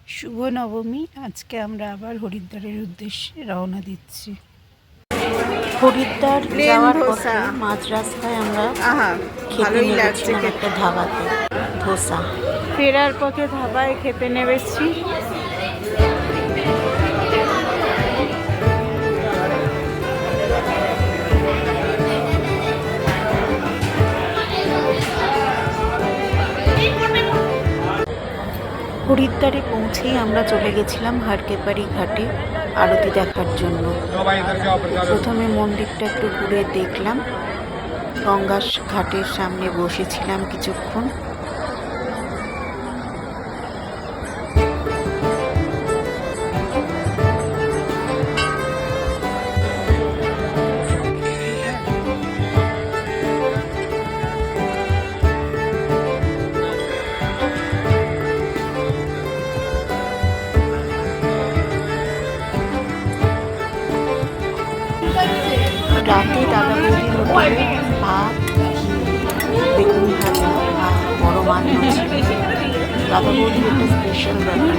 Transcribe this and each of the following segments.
শুভ নবমী। আজকে আমরা আবার হরিদ্বারের উদ্দেশ্যে রওনা দিচ্ছি। হরিদ্বার যাওয়ার পথে মাঝ রাস্তায় আমরা খেতে নেমেছিলাম একটা ধাবাতে ধোসা। ফেরার পথে ধাবায় খেতে নেমেছি। হরিদ্বারে পৌঁছেই আমরা চলে গেছিলাম হারকেপারি ঘাটে আরতি দেখার জন্য। প্রথমে মন্দিরটা একটু ঘুরে দেখলাম, গঙ্গা ঘাটের সামনে বসেছিলাম কিছুক্ষণ। রাতে দাদা বৌদির হোটেলে ভাত, বেগুন ভাজা আর বড় মাছ ছিল। দাদা বৌদির একটা স্পেশাল ব্যাপার।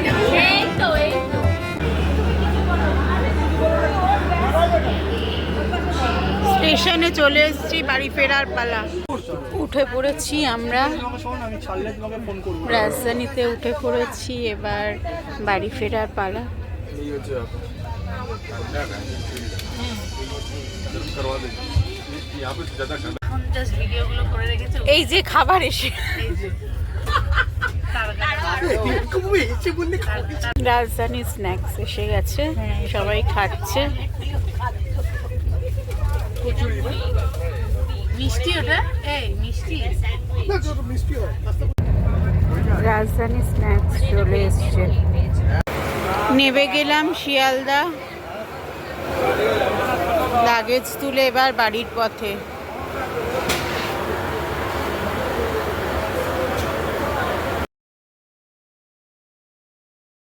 স্টেশনে চলে এসেছি, বাড়ি ফেরার পালা। উঠে পড়েছি আমরা, রাজধানীতে উঠে পড়েছি, এবার বাড়ি ফেরার পালা। এই যে খাবার এসে রাজধানী স্ন্যাক্স এসে গেছে, সবাই খাচ্ছে। মিষ্টি ওটা, এই মিষ্টি রাজধানী স্ন্যাক্স চলে এসছে। নেমে গেলাম শিয়ালদা, লাগেজ তুলে এবার বাড়ির পথে।